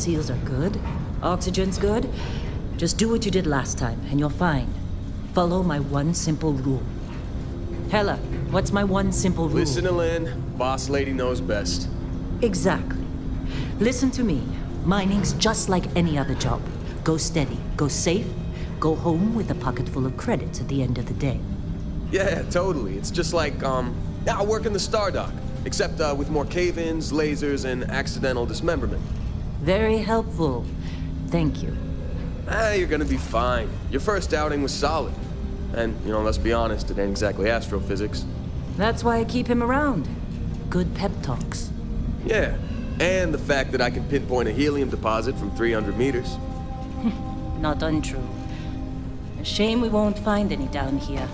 seals are good, oxygen's good, just do what you did last time, and you're fine. Follow my one simple rule. Hella, what's my one simple rule? Listen to Lynn. Boss lady knows best. Exactly. Listen to me. Mining's just like any other job. Go steady, go safe, go home with a pocket full of credits at the end of the day. Yeah, totally. It's just like, I work in the Star Dock. Except with more cave-ins, lasers, and accidental dismemberment. Very helpful. Thank you. You're gonna be fine. Your first outing was solid. And, let's be honest, it ain't exactly astrophysics. That's why I keep him around. Good pep talks. Yeah, and the fact that I can pinpoint a helium deposit from 300 meters. Not untrue. A shame we won't find any down here.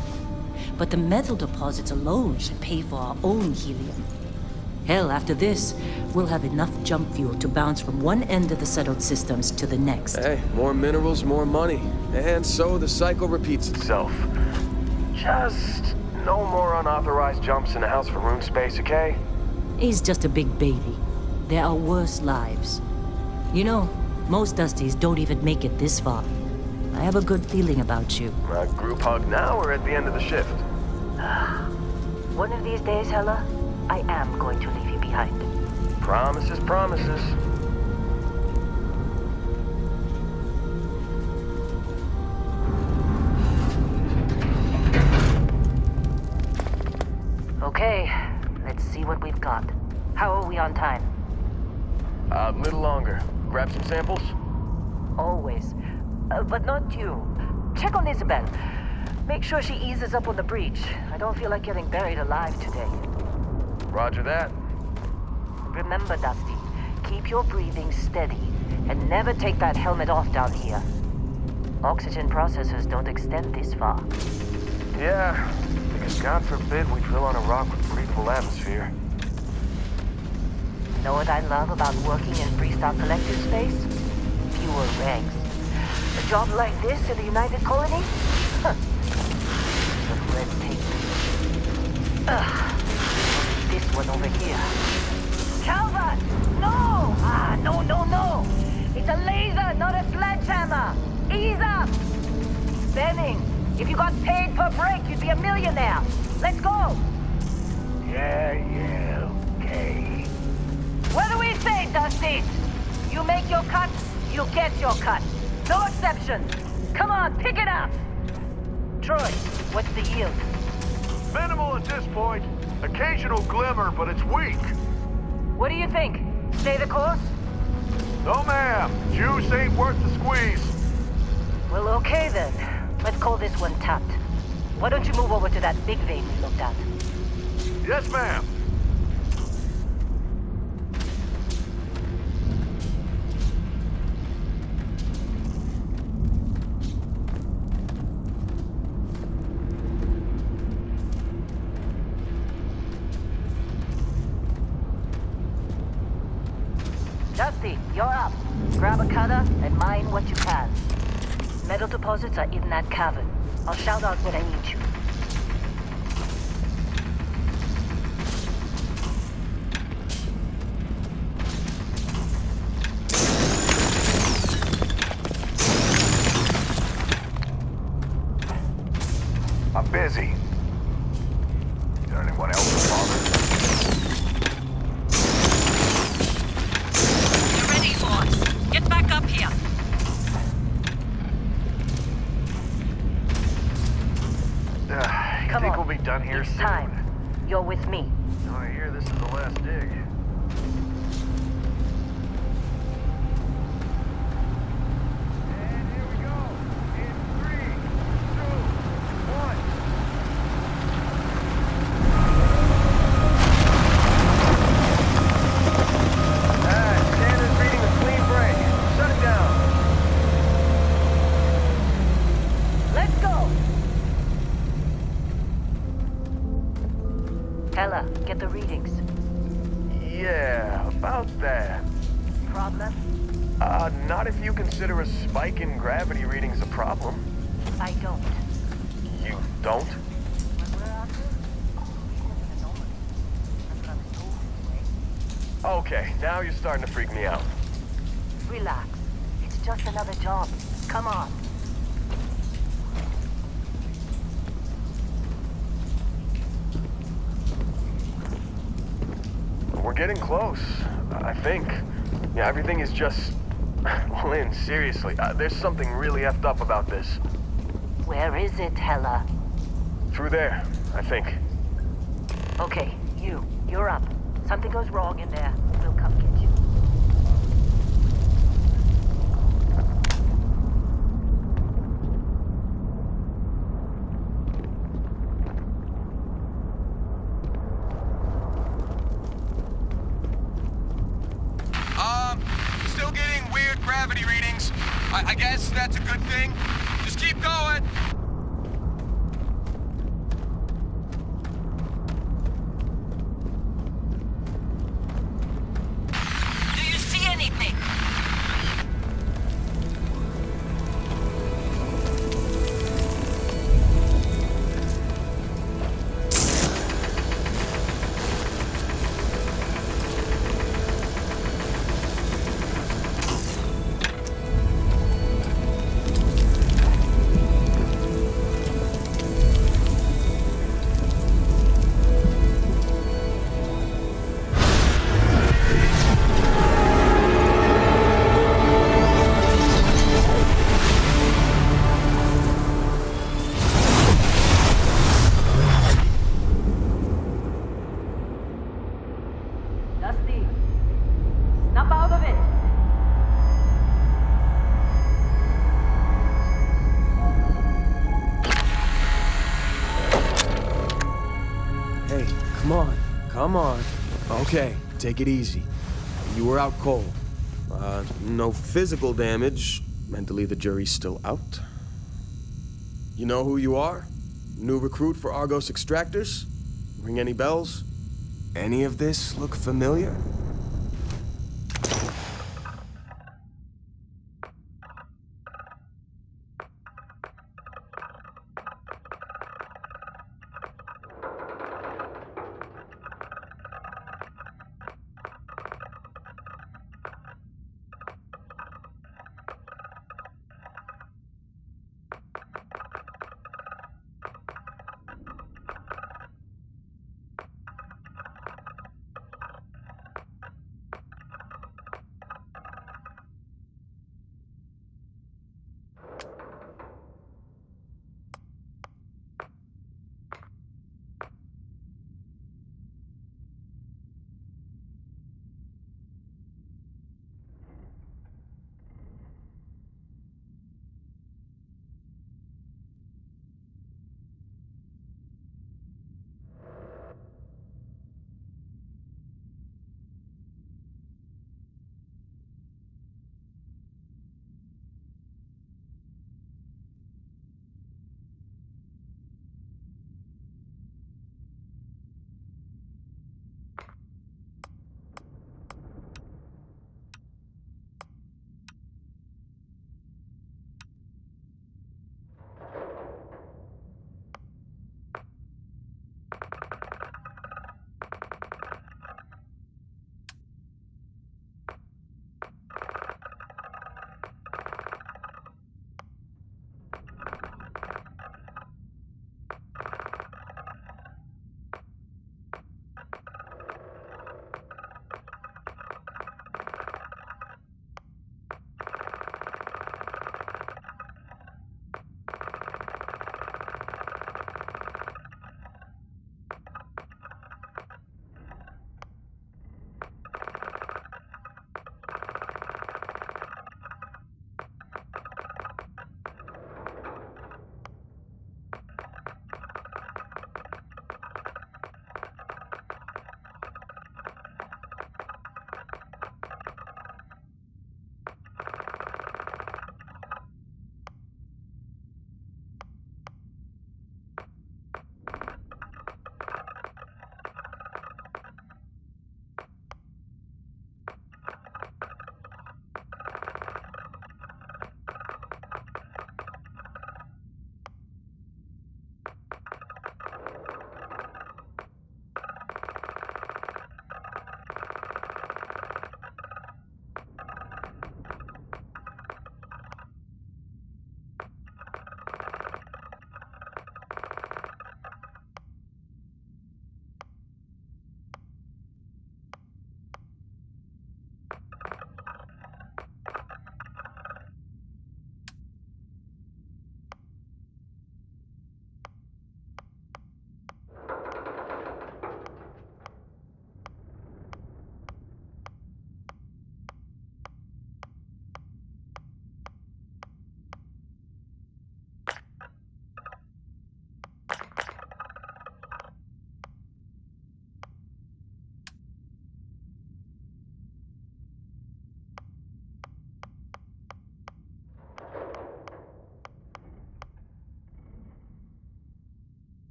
But the metal deposits alone should pay for our own helium. Hell, after this, we'll have enough jump fuel to bounce from one end of the settled systems to the next. Hey, more minerals, more money. And so the cycle repeats itself. Just no more unauthorized jumps in the house for room space, okay? He's just a big baby. There are worse lives. Most Dusties don't even make it this far. I have a good feeling about you. A group hug now or at the end of the shift? One of these days, Hella, I am going to leave you behind. Promises, promises. Okay, let's see what we've got. How are we on time? A little longer. Grab some samples? Always. But not you. Check on Isabel. Make sure she eases up on the breach. I don't feel like getting buried alive today. Roger that. Remember, Dusty, keep your breathing steady and never take that helmet off down here. Oxygen processors don't extend this far. Yeah, because God forbid we drill on a rock with breathable atmosphere. Know what I love about working in Freestar Collective space? Fewer regs. A job like this in the United Colony? Huh. Some red tape. Ugh. This one over here. Calvert! No! No! It's a laser, not a sledgehammer! Ease up! Benning, if you got paid per break, you'd be a millionaire. Let's go! Yeah, okay. What do we say, Dusty? You make your cut, you get your cut. No exceptions. Come on, pick it up! Troy, what's the yield? Minimal at this point. Occasional glimmer, but it's weak. What do you think? Stay the course? No, ma'am. Juice ain't worth the squeeze. Well, okay then. Let's call this one tapped. Why don't you move over to that big vein we looked at? Yes, ma'am. Dusty, you're up. Grab a cutter and mine what you can. Metal deposits are in that cavern. I'll shout out when I need you. I'm busy. Is there anyone else to bother? You're ready, boss. Get back up here. Come Think on. we'll be done here It's soon. time. You're with me. I hear this is the last dig. And here we go. In 3, 2, 1. Standard's reading a clean break. Shut it down. Let's go! Hella, get the readings. Yeah, about that. Problem? Not if you consider a spike in gravity readings a problem. I don't. You don't? When we're out here, it's an anomaly. That's what I was told anyway. Okay, now you're starting to freak me out. Relax. It's just another job. Come on. We're getting close, I think. Yeah, everything is just... Lynn, seriously, there's something really effed up about this. Where is it, Hella? Through there, I think. Okay, you're up. Something goes wrong in there, we'll come get you. Still getting weird gravity readings. I guess that's a good thing. Just keep going. Do you see anything? Dusty, snap out of it. Hey, come on. Okay, take it easy. You were out cold. No physical damage. Mentally, the jury's still out. You know who you are? New recruit for Argos Extractors? Ring any bells? Any of this look familiar?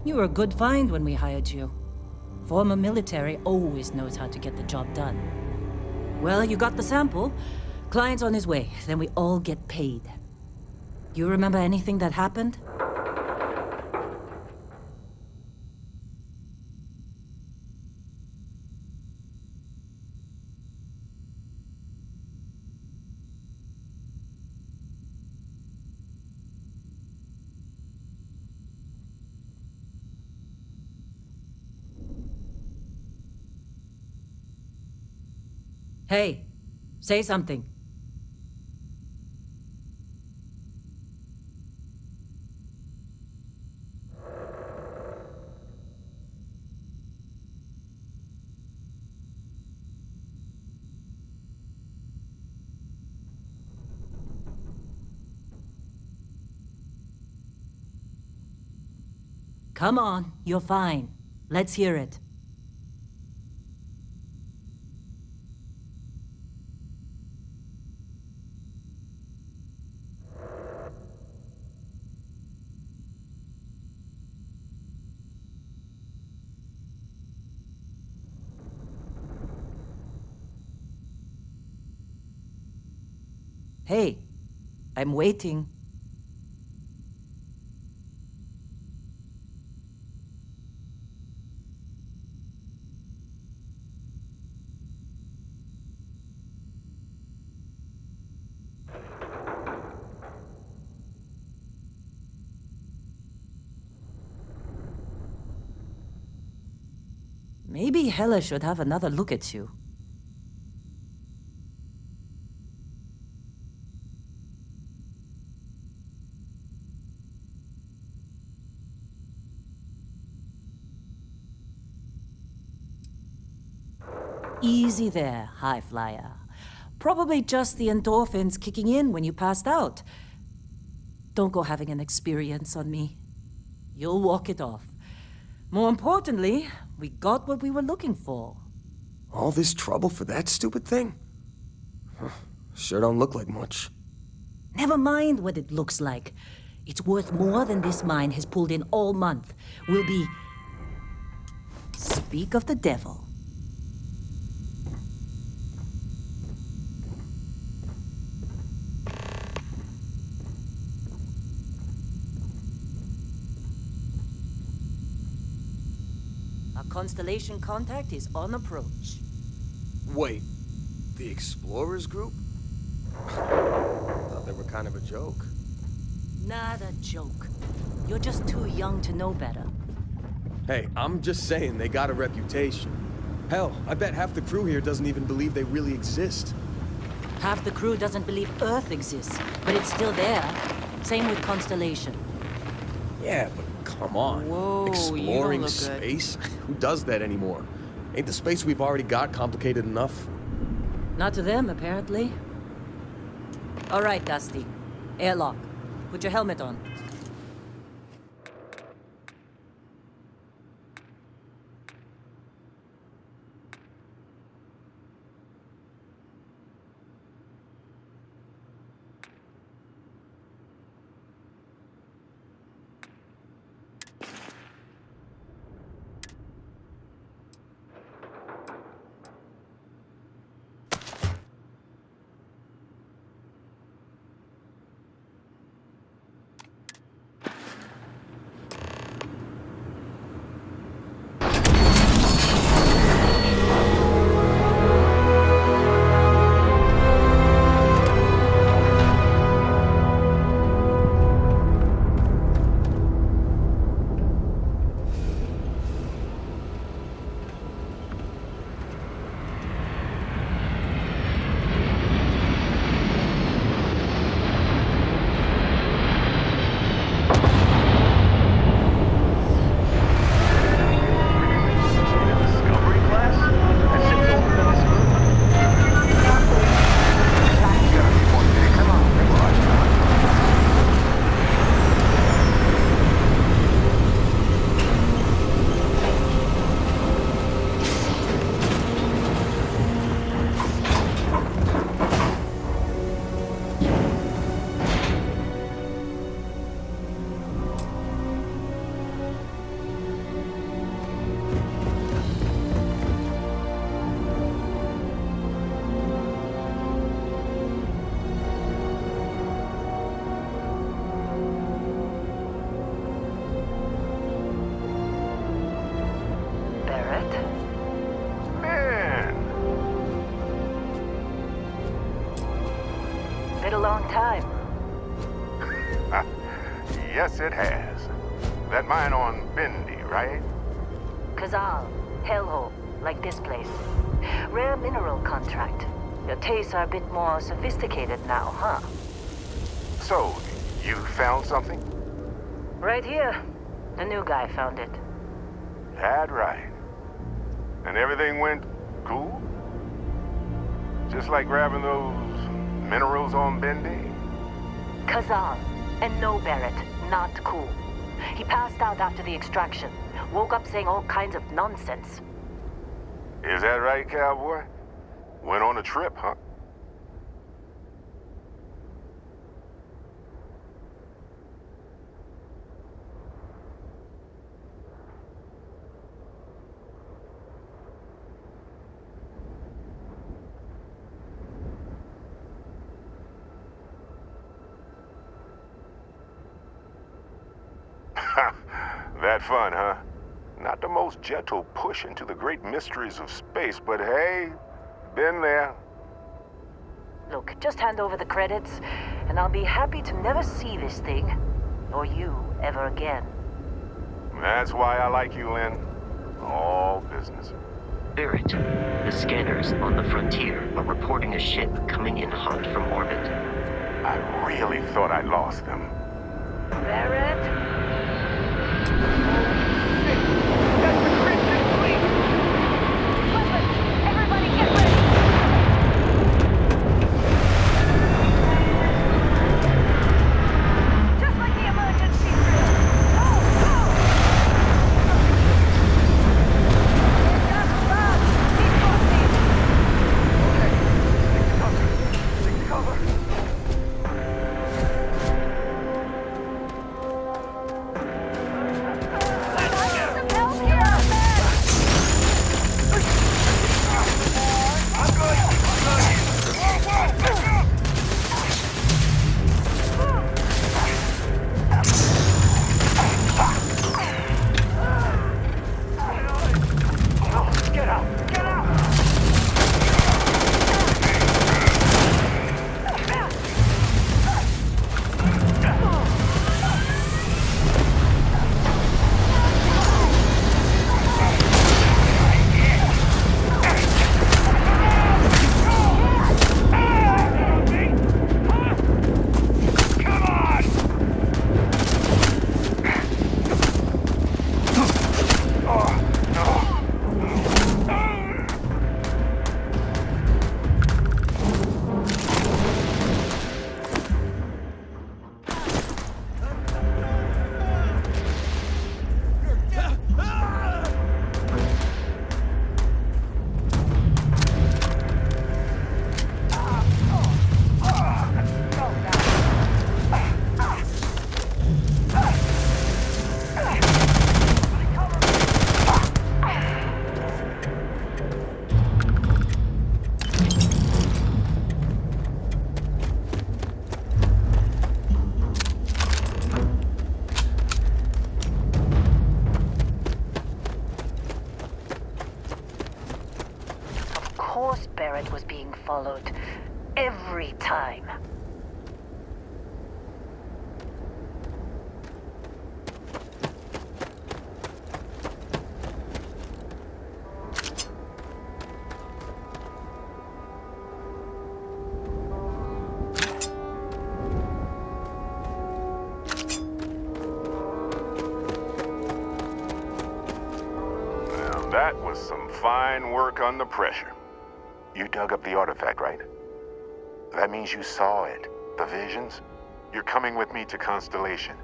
You were a good find when we hired you. Former military always knows how to get the job done. Well, you got the sample. Client's on his way, then we all get paid. You remember anything that happened? Hey, say something. Come on, you're fine. Let's hear it. Hey, I'm waiting. Maybe Hella should have another look at you. Easy there, high flyer. Probably just the endorphins kicking in when you passed out. Don't go having an experience on me. You'll walk it off. More importantly, we got what we were looking for. All this trouble for that stupid thing? Huh, sure don't look like much. Never mind what it looks like. It's worth more than this mine has pulled in all month. We'll be... Speak of the devil. Our Constellation contact is on approach. Wait, the Explorers group? Thought they were kind of a joke. Not a joke. You're just too young to know better. Hey, I'm just saying they got a reputation. Hell, I bet half the crew here doesn't even believe they really exist. Half the crew doesn't believe Earth exists, but it's still there. Same with Constellation. Yeah, but come on. Whoa, you don't Exploring look good. space? Who does that anymore? Ain't the space we've already got complicated enough? Not to them, apparently. All right, Dusty. Airlock. Put your helmet on. Yes, it has. That mine on Bendy, right? Kazal, hellhole, like this place. Rare mineral contract. Your tastes are a bit more sophisticated now, huh? So, you found something? Right here. The new guy found it. That right. And everything went cool? Just like grabbing those minerals on Bendy? Kazal. And no, Barrett. Not cool. He passed out after the extraction. Woke up saying all kinds of nonsense. Is that right, cowboy? Went on a trip, huh? That fun, huh? Not the most gentle push into the great mysteries of space, but hey, been there. Look, just hand over the credits, and I'll be happy to never see this thing, or you, ever again. That's why I like you, Lynn. All business. Barrett, the scanners on the frontier are reporting a ship coming in hot from orbit. I really thought I lost them. Barrett? Everybody get ready! Just like the emergency drill! Go! Go! Just run! Keep crossing! Okay, stick to cover. Stick to cover. Some help here! I'm good. Whoa, whoa, back up! Oh, get out! Get out! Come on! Oh, no. Of course Barrett was being followed. Every time. Now, that was some fine work under pressure. You dug up the artifact, right? That means you saw it. The visions? You're coming with me to Constellation.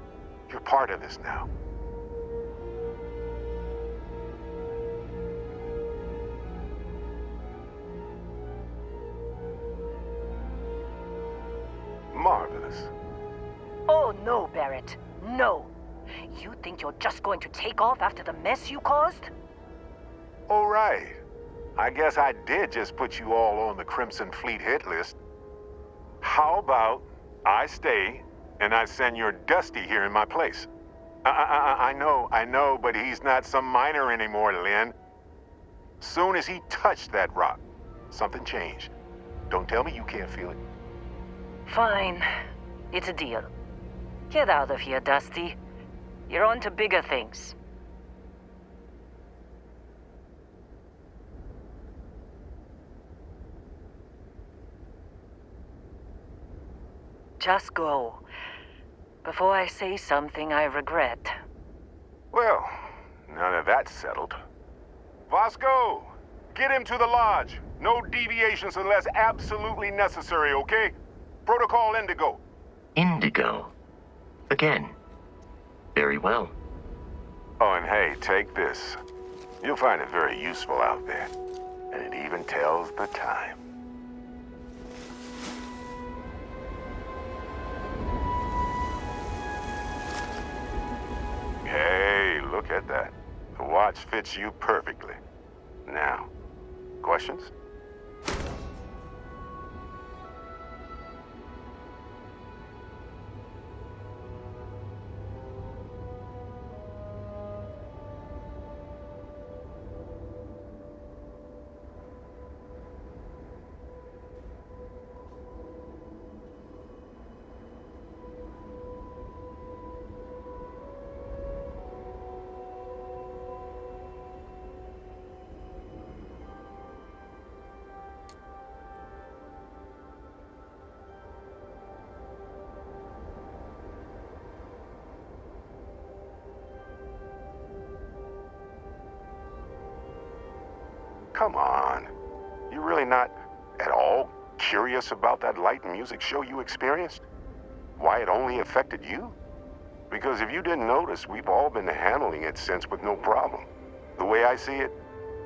You're part of this now. Marvelous. Oh no, Barrett. No. You think you're just going to take off after the mess you caused? All right. I guess I did just put you all on the Crimson Fleet hit list. How about I stay and I send your Dusty here in my place? I know, but he's not some miner anymore, Lynn. Soon as he touched that rock, something changed. Don't tell me you can't feel it. Fine. It's a deal. Get out of here, Dusty. You're on to bigger things. Just go. Before I say something I regret. Well, now that that's settled. Vasco, get him to the lodge. No deviations unless absolutely necessary, okay? Protocol Indigo. Indigo. Again. Very well. Oh, and hey, take this. You'll find it very useful out there. And it even tells the time. Hey, look at that. The watch fits you perfectly. Now, questions? Come on. You really not at all curious about that light and music show you experienced? Why it only affected you? Because if you didn't notice, we've all been handling it since with no problem. The way I see it,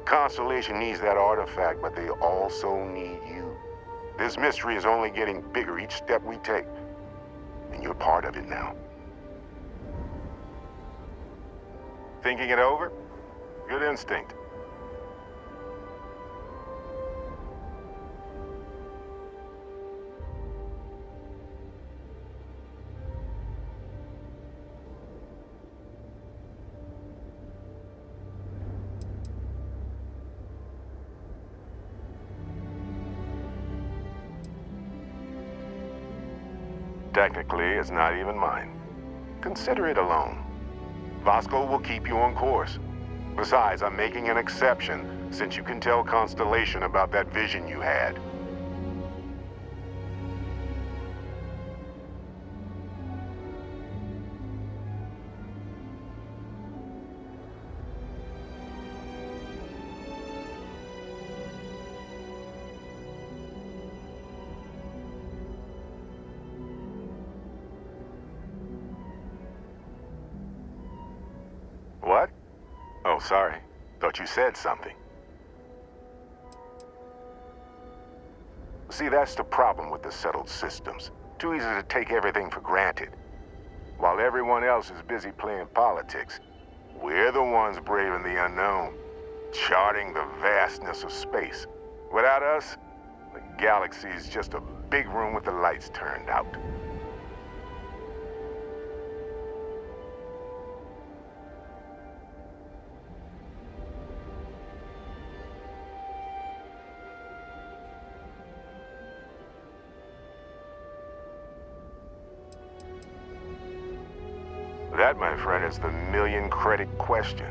Constellation needs that artifact, but they also need you. This mystery is only getting bigger each step we take. And you're part of it now. Thinking it over? Good instinct. Technically, it's not even mine. Consider it a loan. Vasco will keep you on course. Besides, I'm making an exception since you can tell Constellation about that vision you had. What? Oh, sorry. Thought you said something. See, that's the problem with the settled systems. Too easy to take everything for granted. While everyone else is busy playing politics, we're the ones braving the unknown, charting the vastness of space. Without us, the galaxy is just a big room with the lights turned out. That, my friend, is the million-credit question.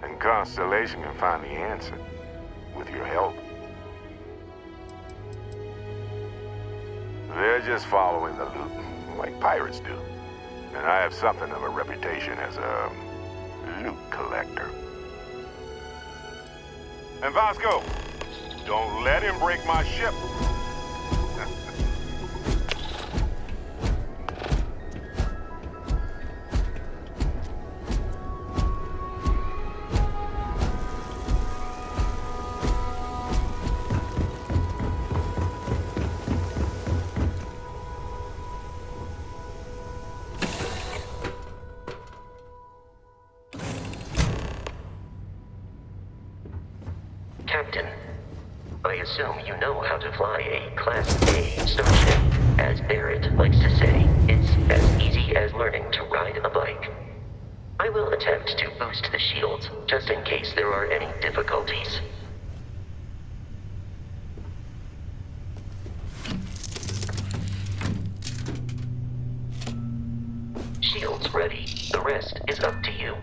And Constellation can find the answer, with your help. They're just following the loot, like pirates do. And I have something of a reputation as a loot collector. And Vasco, don't let him break my ship. Captain, I assume you know how to fly a Class A starship. As Barrett likes to say, it's as easy as learning to ride a bike. I will attempt to boost the shields, just in case there are any difficulties. Shields ready. The rest is you.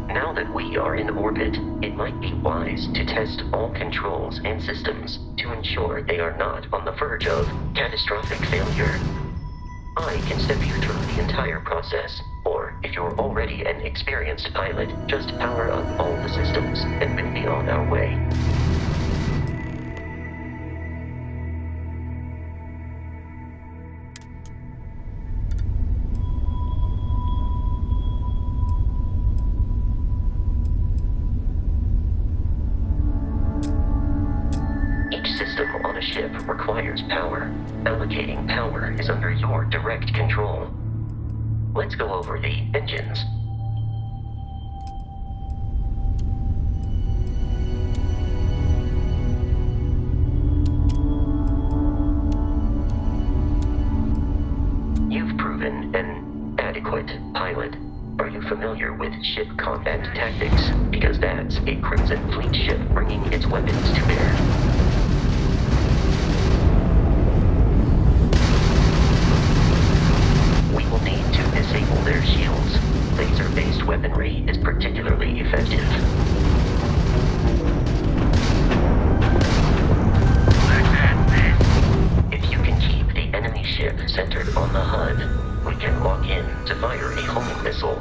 Now that we are in orbit, it might be wise to test all controls and systems to ensure they are not on the verge of catastrophic failure. I can step you through the entire process, or if you're already an experienced pilot, just power up all the systems and we'll be on our way. On a ship requires power. Allocating power is under your direct control. Let's go over the engines. You've proven an adequate pilot. Are you familiar with ship combat tactics? Because that's a Crimson Fleet ship bringing its weapons to bear. We will need to disable their shields. Laser-based weaponry is particularly effective. If you can keep the enemy ship centered on the HUD, we can lock in to fire a homing missile.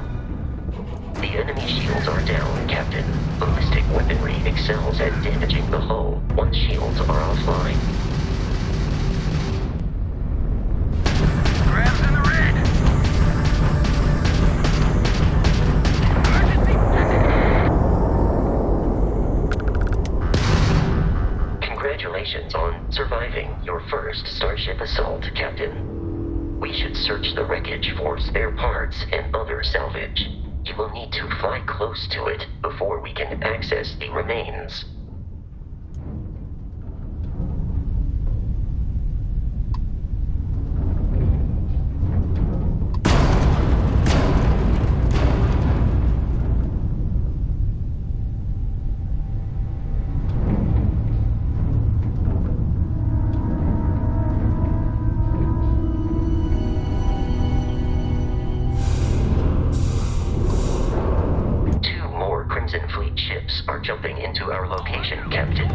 The enemy shields are down, Captain. Ballistic weaponry excels at damaging the hull once shields are offline. Congratulations on surviving your first Starship assault, Captain. We should search the wreckage for spare parts and other salvage. You will need to fly close to it before we can access the remains. Crimson Fleet ships are jumping into our location, Captain.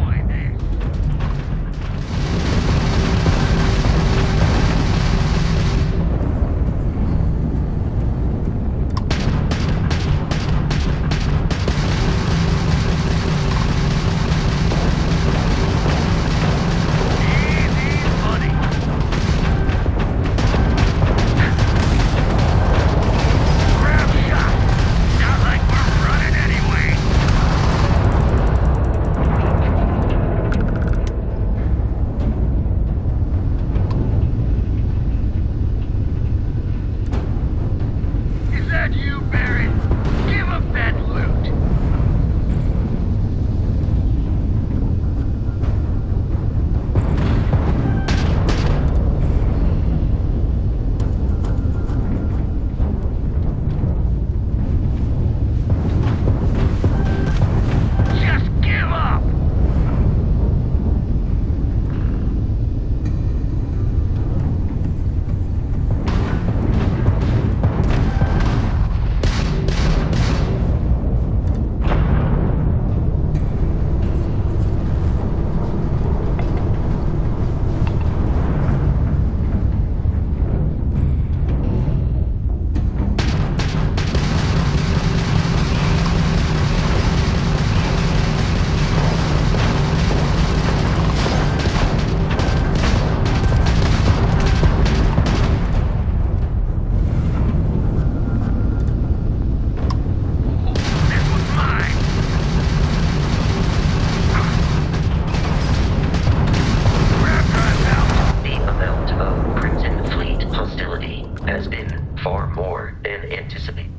far more than anticipated.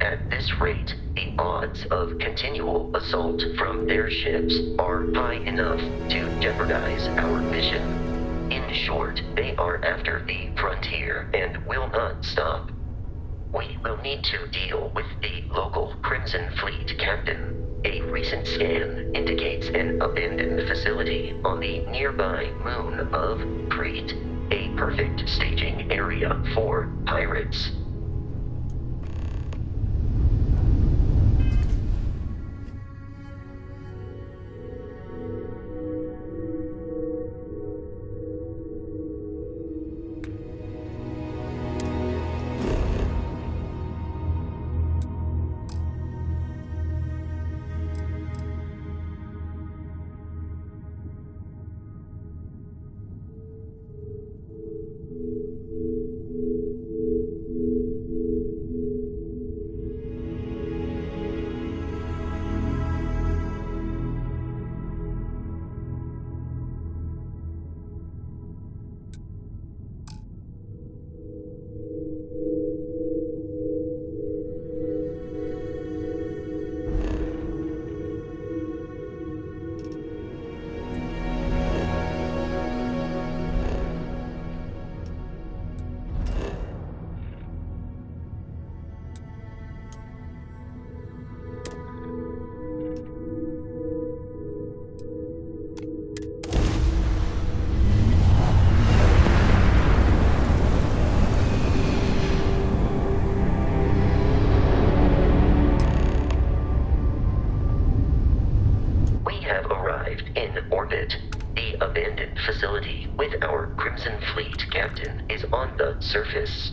At this rate, the odds of continual assault from their ships are high enough to jeopardize our mission. In short, they are after the frontier and will not stop. We will need to deal with the local Crimson Fleet captain. A recent scan indicates an abandoned facility on the nearby moon of Crete, a perfect staging area for pirates. The abandoned facility with our Crimson Fleet captain is on the surface.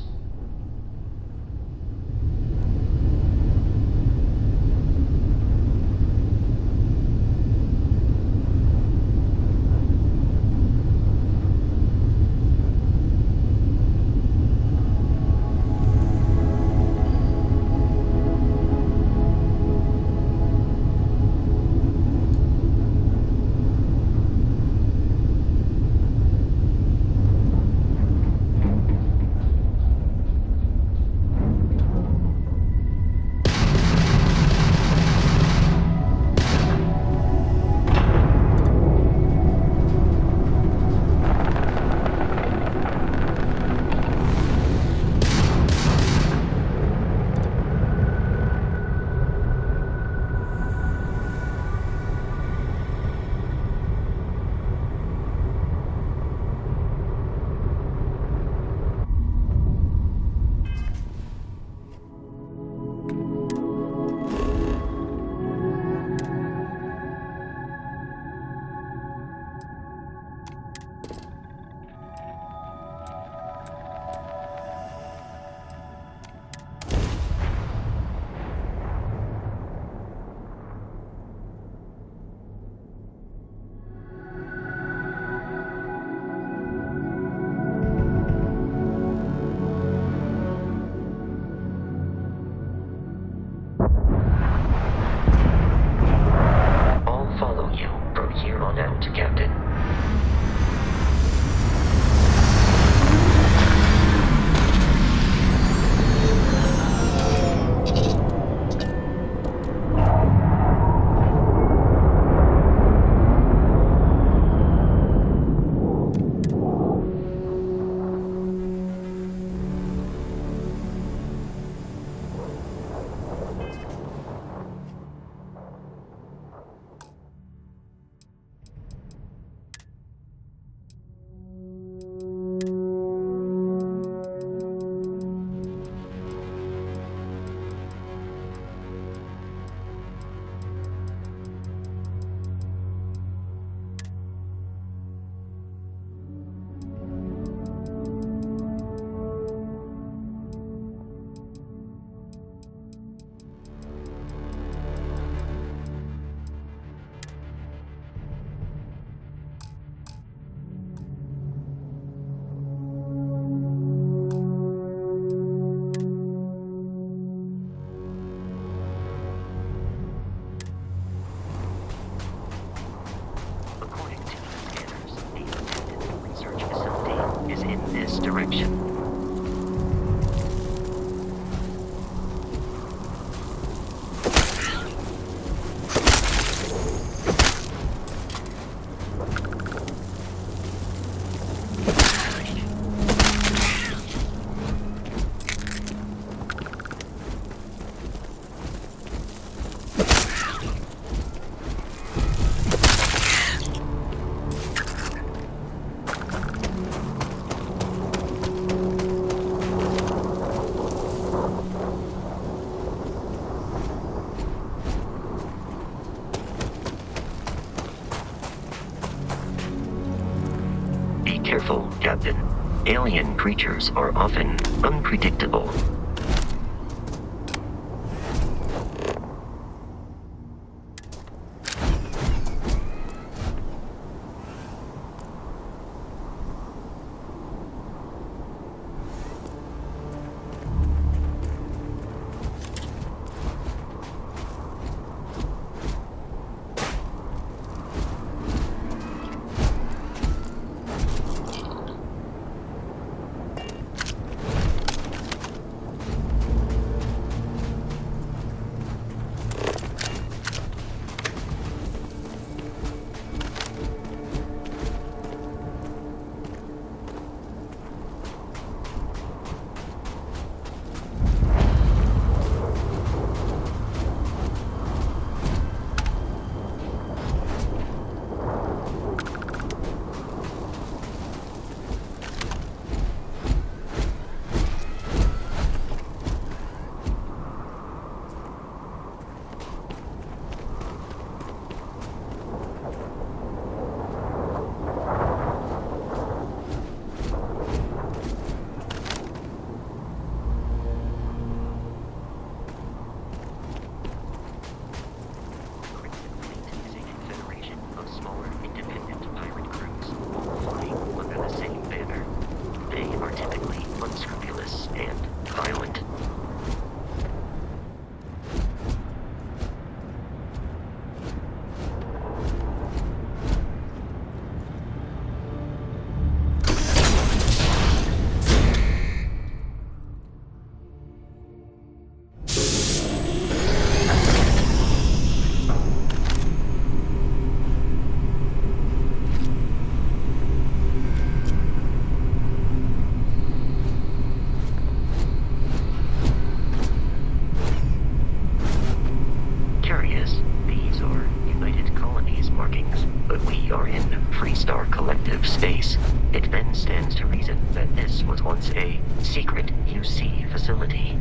Alien creatures are often unpredictable. Space, it then stands to reason that this was once a secret UC facility.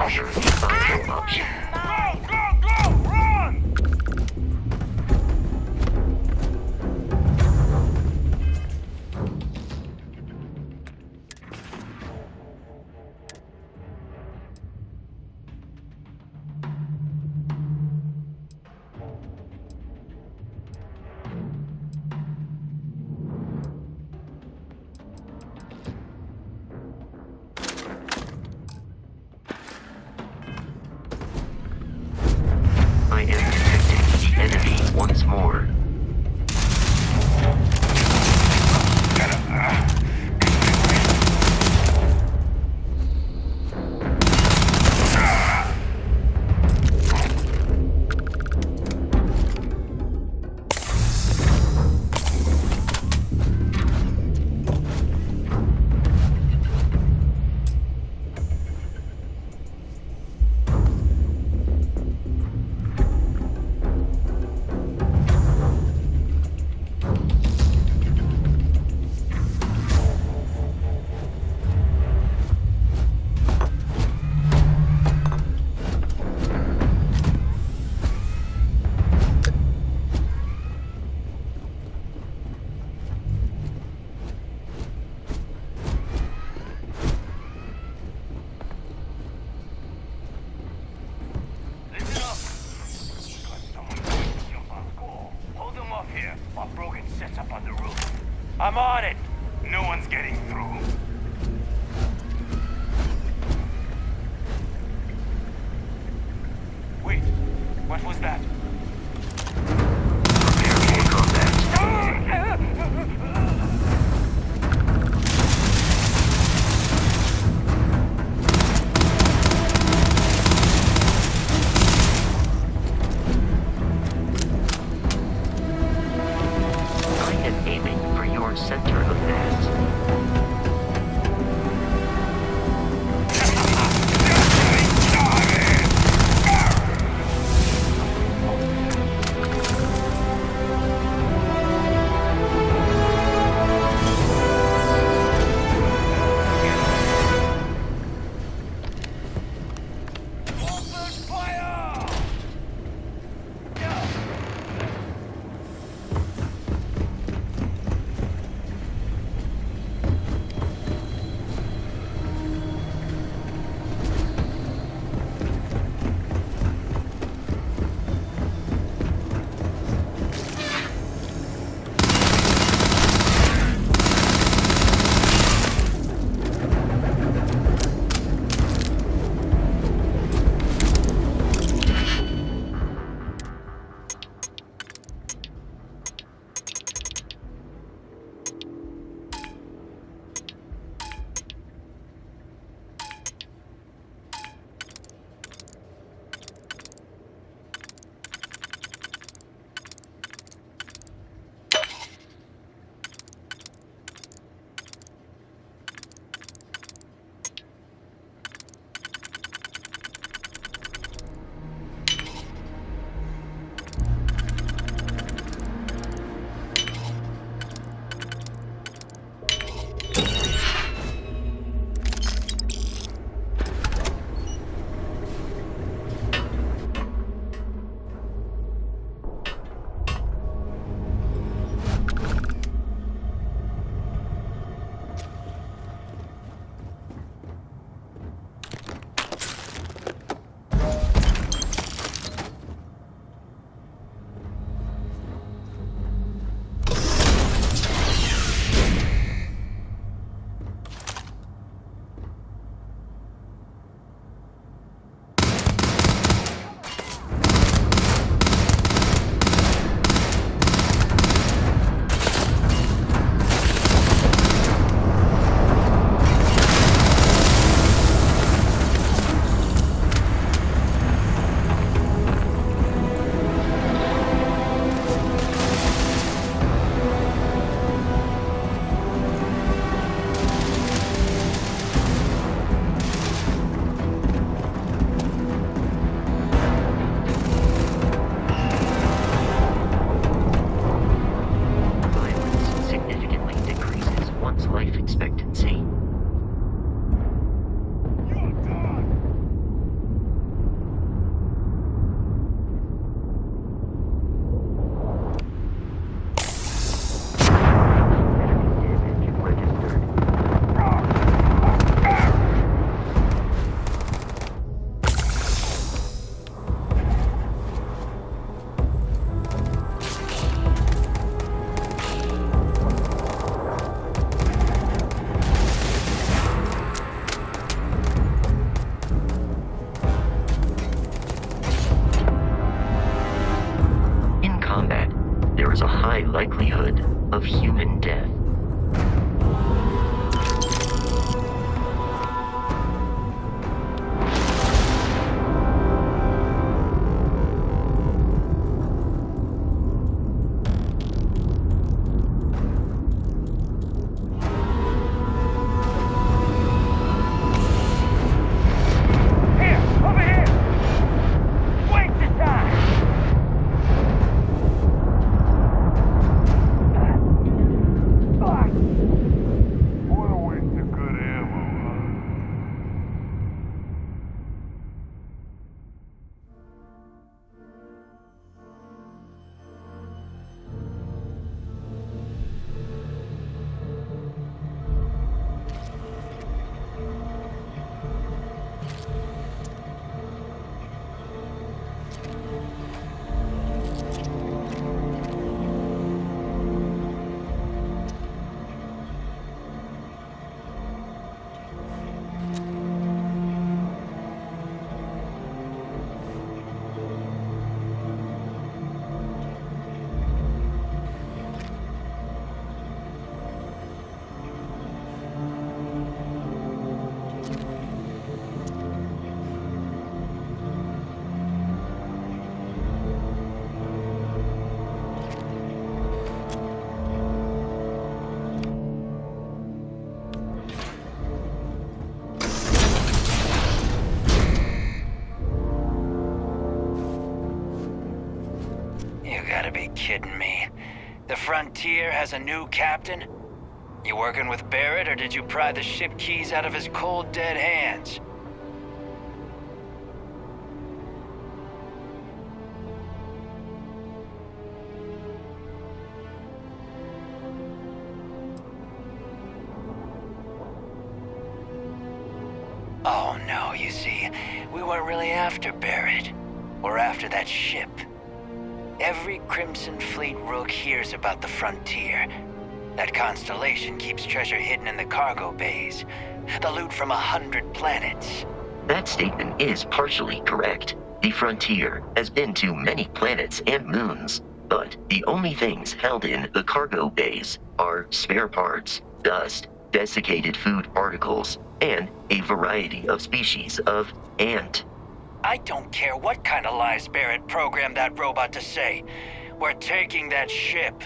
pressure a viable option. Go! Run! I am detecting the enemy once more. Listen up! Got someone trying to jump on school. Hold them up here while Brogan sets up on the roof. I'm on it! No one's getting through. Wait, what was that? Prepare for combat. I am aiming for your center of mass. kidding me? The Frontier has a new captain? You working with Barrett, or did you pry the ship keys out of his cold, dead hands? Oh no, you see, we weren't really after Barrett. We're after that ship. Every Crimson Fleet rook hears about the Frontier. That constellation keeps treasure hidden in the cargo bays. The loot from 100 planets. That statement is partially correct. The Frontier has been to many planets and moons, but the only things held in the cargo bays are spare parts, dust, desiccated food particles, and a variety of species of ant. I don't care what kind of lies Barrett programmed that robot to say. We're taking that ship.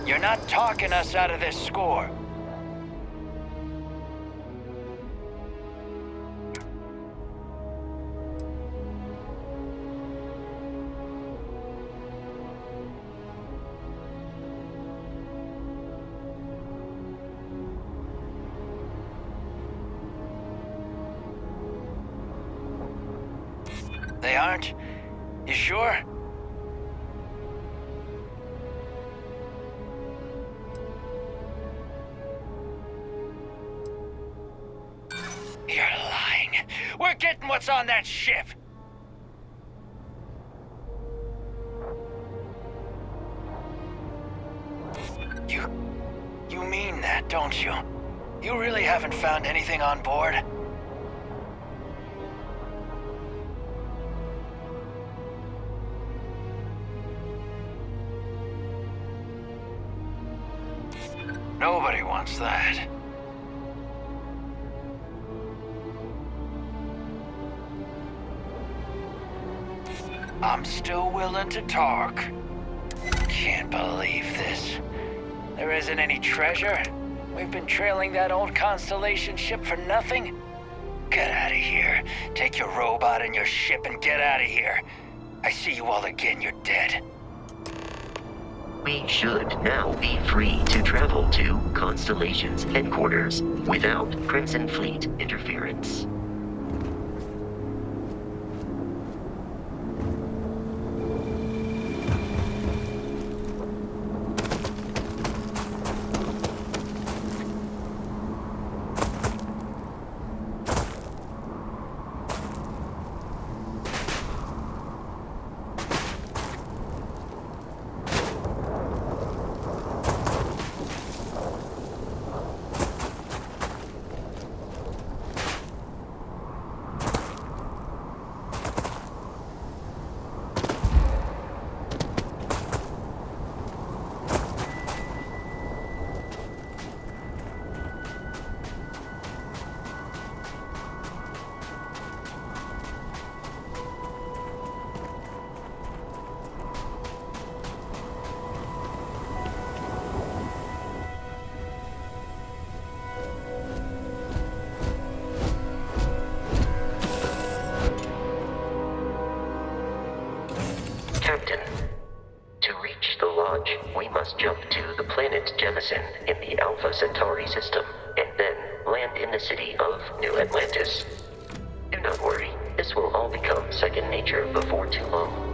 You're not talking us out of this score. They aren't? You sure? You're lying. We're getting what's on that ship. You mean that, don't you? You really haven't found anything on board? Nobody wants that. I'm still willing to talk. Can't believe this. There isn't any treasure? We've been trailing that old Constellation ship for nothing? Get out of here. Take your robot and your ship and get out of here. I see you all again, you're dead. We should now be free to travel to Constellation's headquarters without Crimson Fleet interference. Captain, to reach the lodge, we must jump to the planet Jemison in the Alpha Centauri system, and then land in the city of New Atlantis. Do not worry, this will all become second nature before too long.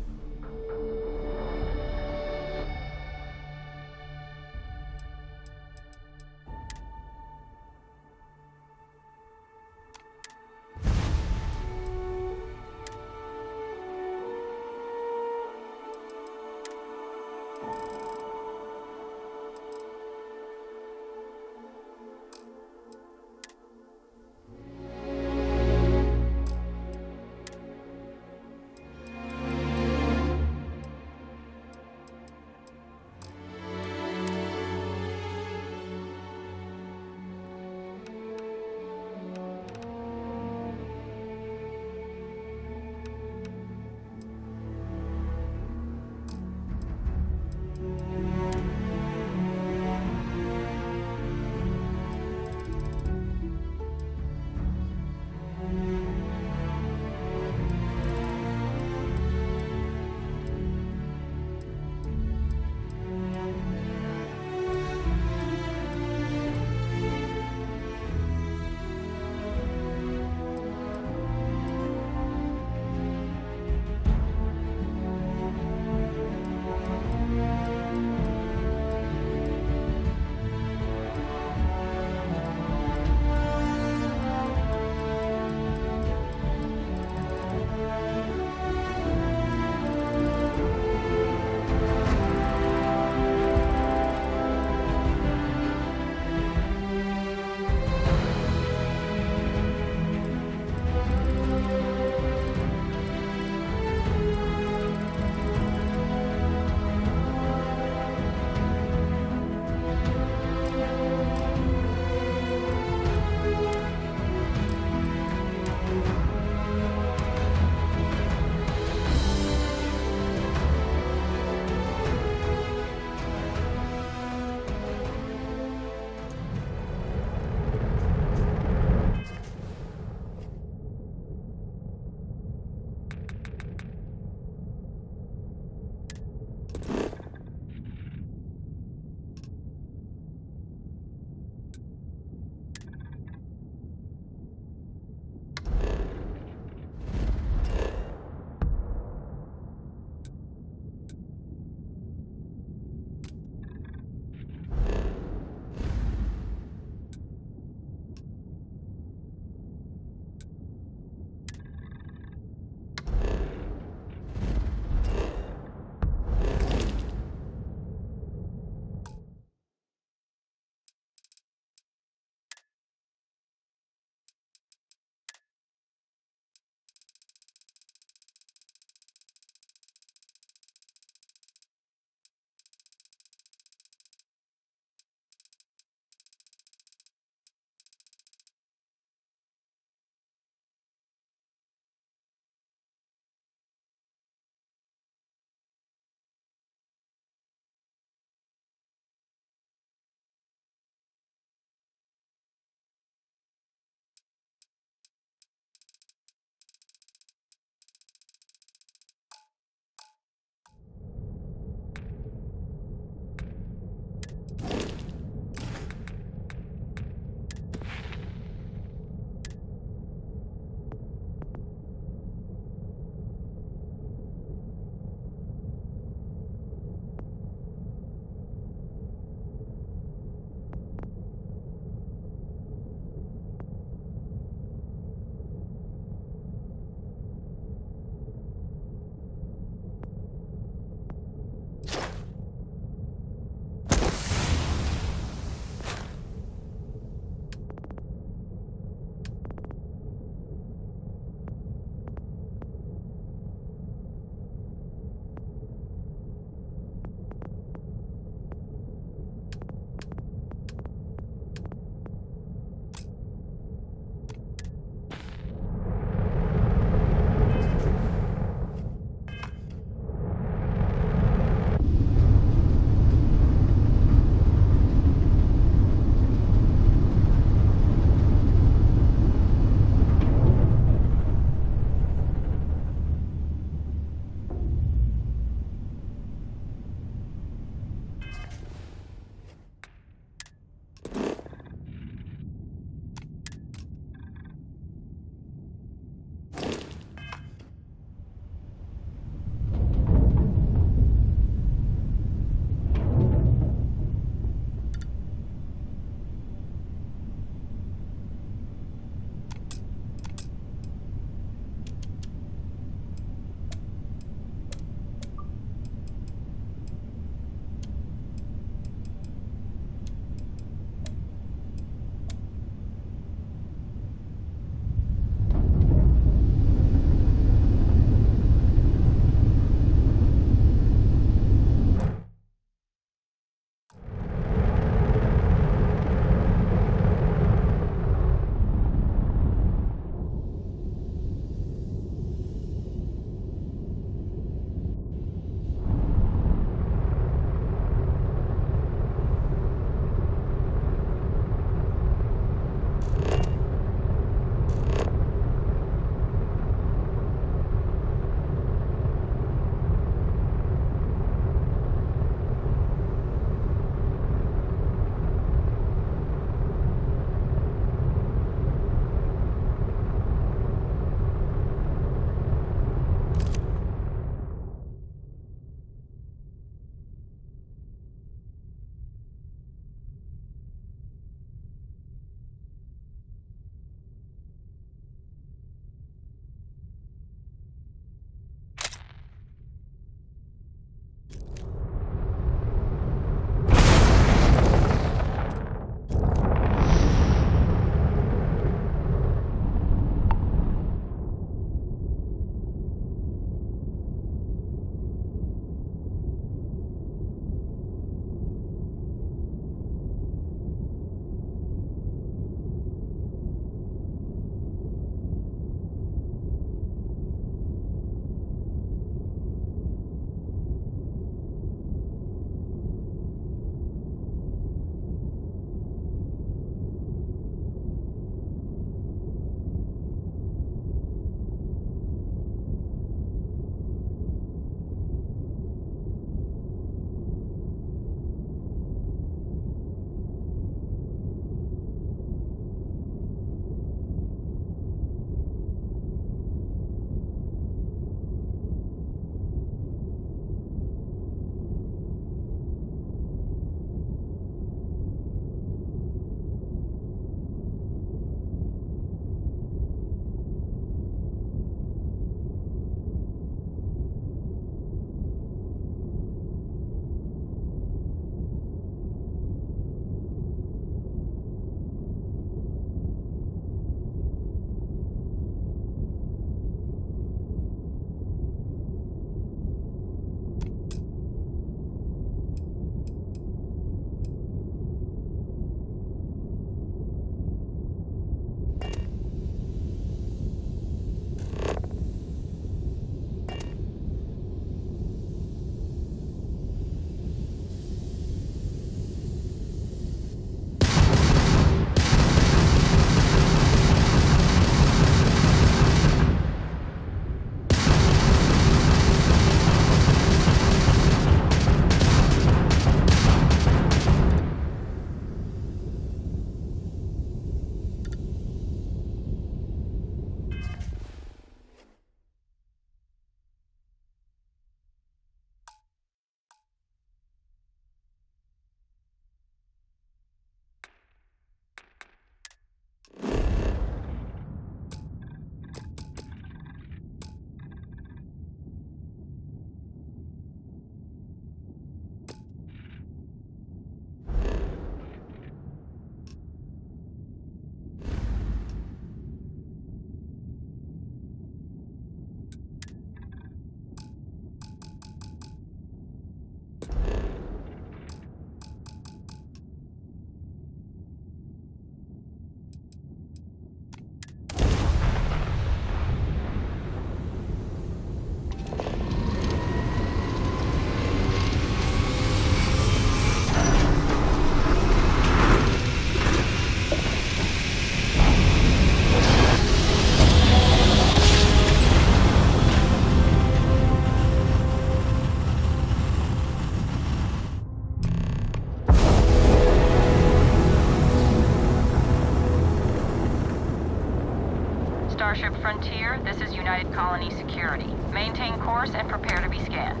Starship Frontier, this is United Colony Security. Maintain course and prepare to be scanned.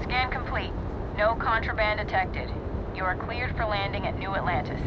Scan complete. No contraband detected. You are cleared for landing at New Atlantis.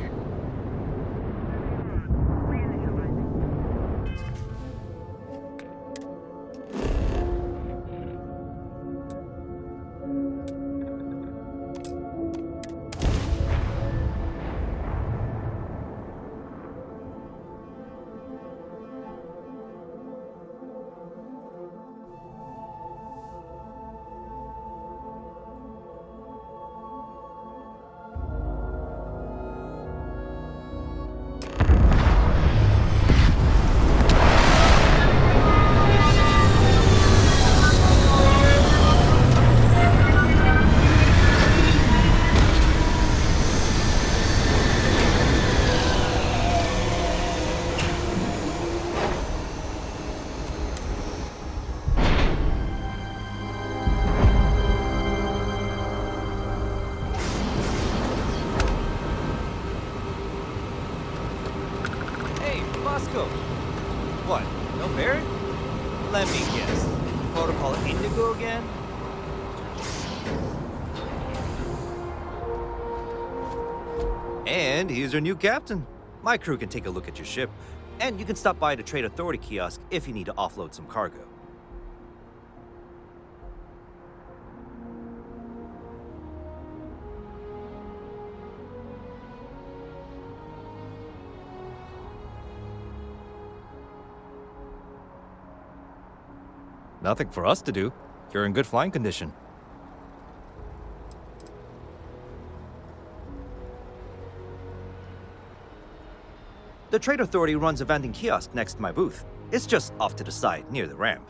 What? No Barrett? Let me guess. Protocol Indigo again? And here's your new captain. My crew can take a look at your ship, and you can stop by the Trade Authority kiosk if you need to offload some cargo. Nothing for us to do. You're in good flying condition. The Trade Authority runs a vending kiosk next to my booth. It's just off to the side, near the ramp.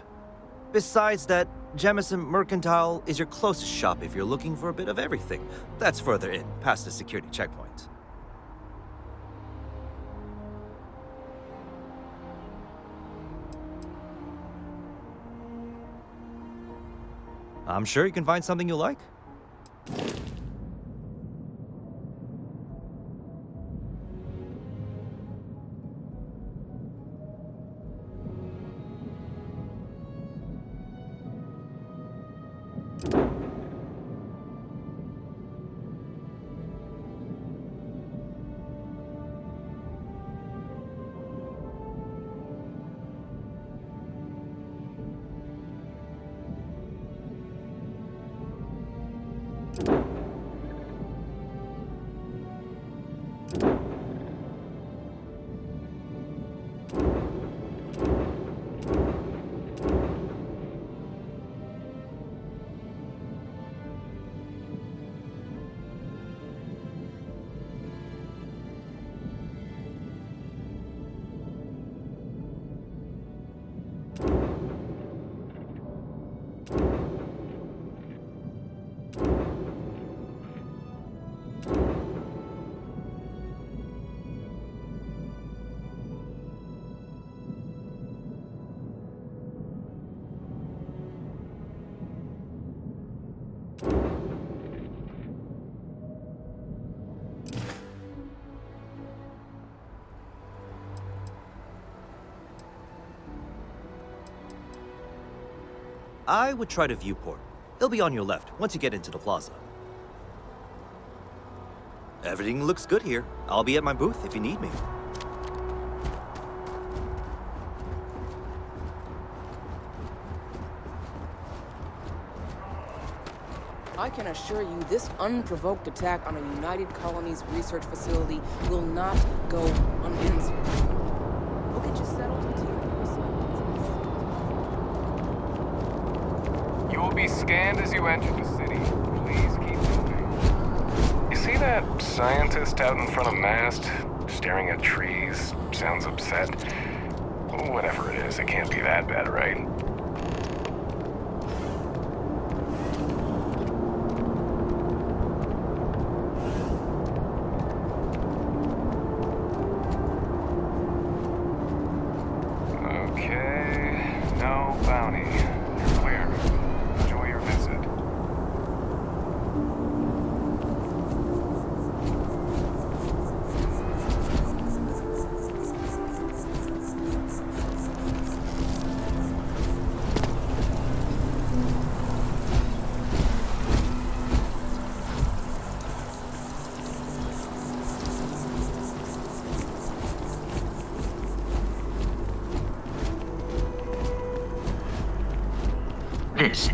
Besides that, Jemison Mercantile is your closest shop if you're looking for a bit of everything. That's further in, past the security checkpoint. I'm sure you can find something you like. I would try the viewport. It'll be on your left once you get into the plaza. Everything looks good here. I'll be at my booth if you need me. I can assure you this unprovoked attack on a United Colonies research facility will not go unanswered. We'll get you settled into your new assignments. You will be scanned as you enter the city. Please keep moving. You see that scientist out in front of mast, staring at trees, sounds upset? Whatever it is, it can't be that bad, right? Okay, no bounty. You're clear. Enjoy your visit.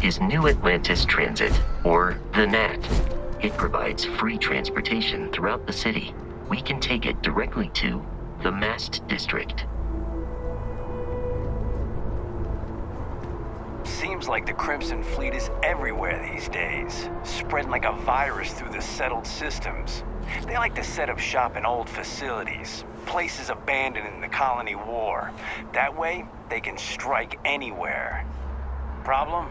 is New Atlantis Transit, or the NAT. It provides free transportation throughout the city. We can take it directly to the Mast District. Seems like the Crimson Fleet is everywhere these days, spreading like a virus through the settled systems. They like to set up shop in old facilities, places abandoned in the colony war. That way, they can strike anywhere. Problem?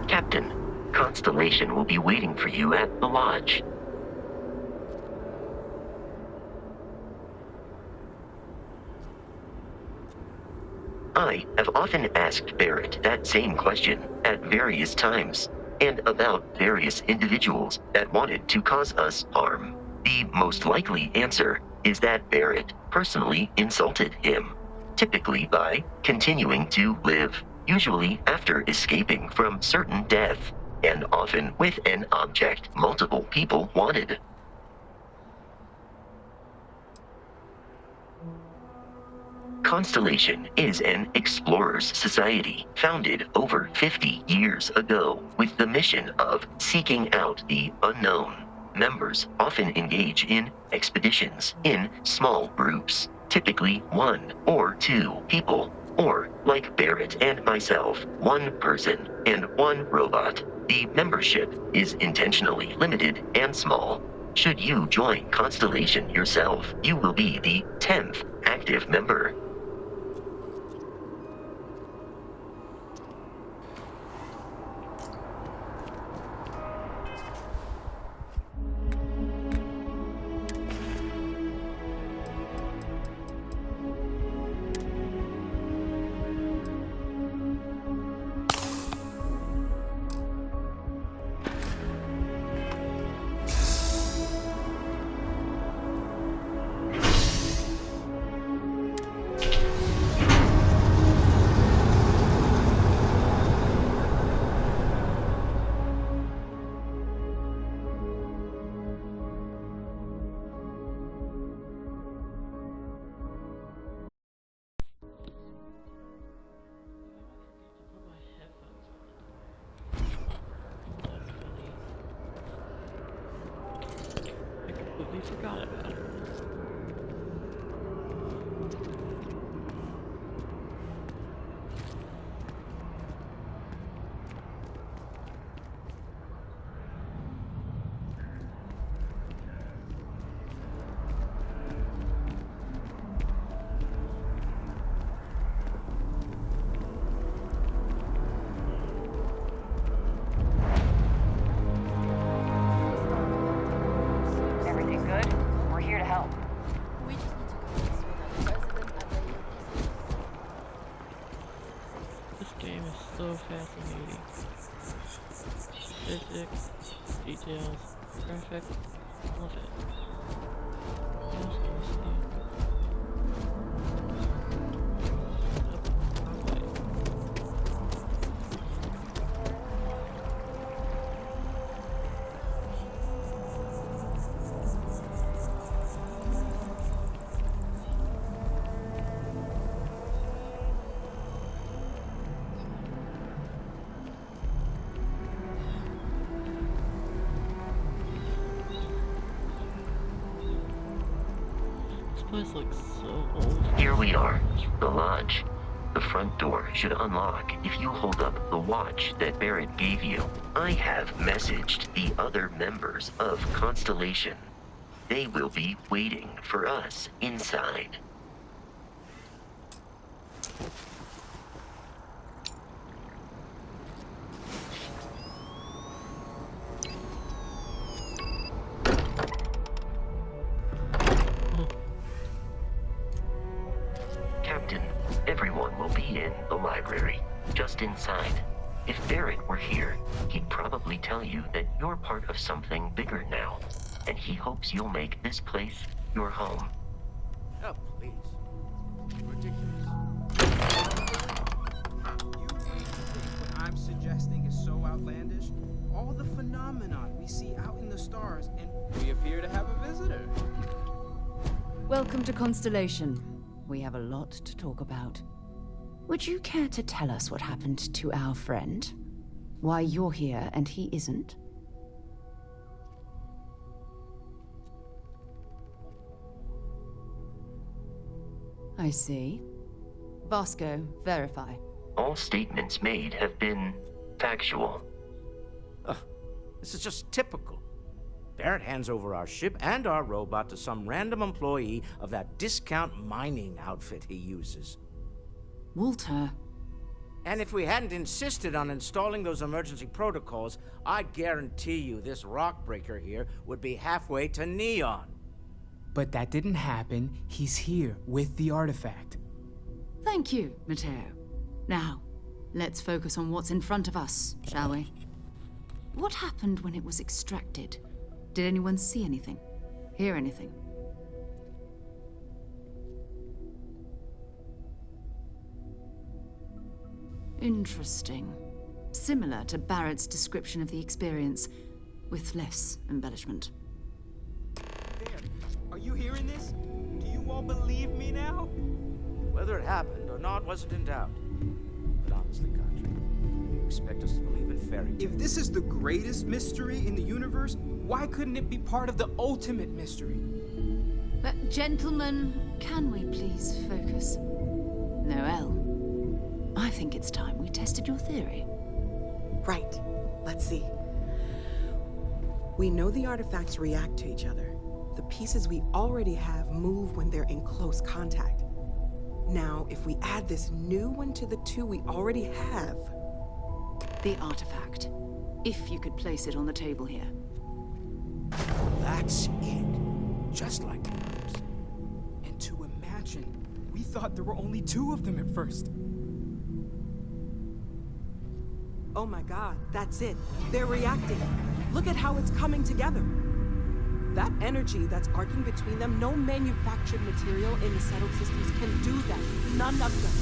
Captain, Constellation will be waiting for you at the lodge. I have often asked Barrett that same question at various times, and about various individuals that wanted to cause us harm. The most likely answer is that Barrett personally insulted him, typically by continuing to live, usually after escaping from certain death, and often with an object multiple people wanted. Constellation is an explorers society founded over 50 years ago with the mission of seeking out the unknown. Members often engage in expeditions in small groups, typically 1 or 2 people, or, like Barrett and myself, 1 person and 1 robot. The membership is intentionally limited and small. Should you join Constellation yourself, you will be the 10th active member. Forgot about it. Everything good? We're here to help. We just need to convince you that President This game is so fascinating. Physics, details, graphics, love it. What else can I say? This place looks so old. Here we are, the lodge. The front door should unlock if you hold up the watch that Barrett gave you. I have messaged the other members of Constellation. They will be waiting for us inside. Captain, everyone will be in the library, just inside. If Barrett were here, he'd probably tell you that you're part of something bigger now, and he hopes you'll make this place your home. Oh, please. Ridiculous. You really think what I'm suggesting is so outlandish? All the phenomenon we see out in the stars, and we appear to have a visitor. Welcome to Constellation. We have a lot to talk about. Would you care to tell us what happened to our friend? Why you're here and he isn't? I see. Vasco, verify. All statements made have been factual. This is just typical. Barrett hands over our ship and our robot to some random employee of that discount mining outfit he uses. Walter. And if we hadn't insisted on installing those emergency protocols, I guarantee you this rock breaker here would be halfway to Neon. But that didn't happen. He's here with the artifact. Thank you, Matteo. Now, let's focus on what's in front of us, shall we? What happened when it was extracted? Did anyone see anything? Hear anything? Interesting. Similar to Barrett's description of the experience, with less embellishment. There. Are you hearing this? Do you all believe me now? Whether it happened or not wasn't in doubt. But honestly, Country, you expect us to believe in fairy tales? If this is the greatest mystery in the universe, why couldn't it be part of the ultimate mystery? But gentlemen, can we please focus? Noel, I think it's time we tested your theory. Right. Let's see. We know the artifacts react to each other. The pieces we already have move when they're in close contact. Now, if we add this new one to the two we already have... The artifact. If you could place it on the table here. That's it. Just like the others. And to imagine, we thought there were only 2 of them at first. Oh my god, that's it. They're reacting. Look at how it's coming together. That energy that's arcing between them, no manufactured material in the settled systems can do that. None of them.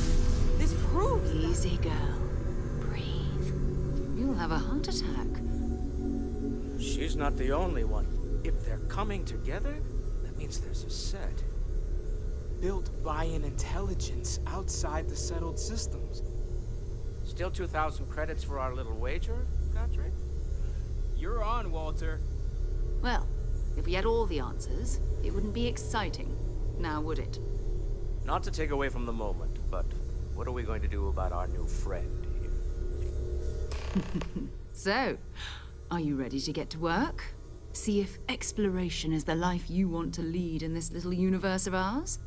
This proves Easy, girl. Breathe. You'll have a heart attack. She's not the only one. If they're coming together, that means there's a set. Built by an intelligence outside the settled systems. Still 2,000 credits for our little wager, Country? You're on, Walter. Well, if we had all the answers, it wouldn't be exciting. Now, would it? Not to take away from the moment, but what are we going to do about our new friend here? So, are you ready to get to work? See if exploration is the life you want to lead in this little universe of ours?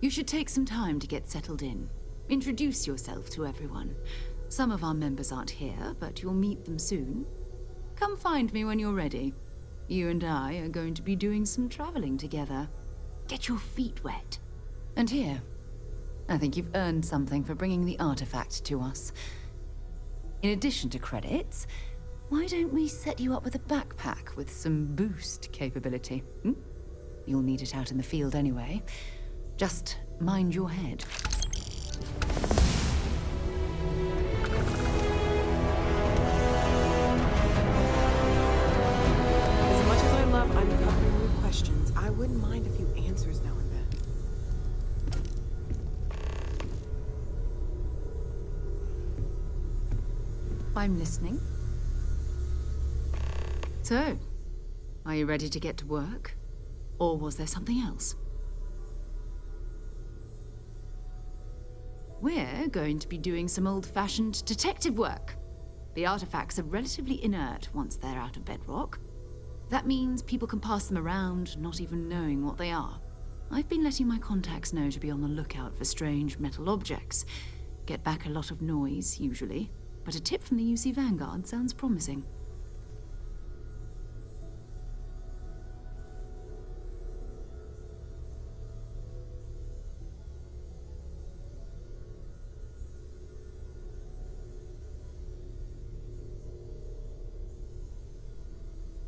You should take some time to get settled in. Introduce yourself to everyone. Some of our members aren't here, but you'll meet them soon. Come find me when you're ready. You and I are going to be doing some traveling together. Get your feet wet. And here, I think you've earned something for bringing the artifact to us. In addition to credits, why don't we set you up with a backpack with some boost capability? You'll need it out in the field anyway. Just mind your head. As much as I love uncovering new questions, I wouldn't mind a few answers now and then. I'm listening. So, are you ready to get to work? Or was there something else? We're going to be doing some old-fashioned detective work. The artifacts are relatively inert once they're out of bedrock. That means people can pass them around, not even knowing what they are. I've been letting my contacts know to be on the lookout for strange metal objects. Get back a lot of noise, usually, but a tip from the UC Vanguard sounds promising.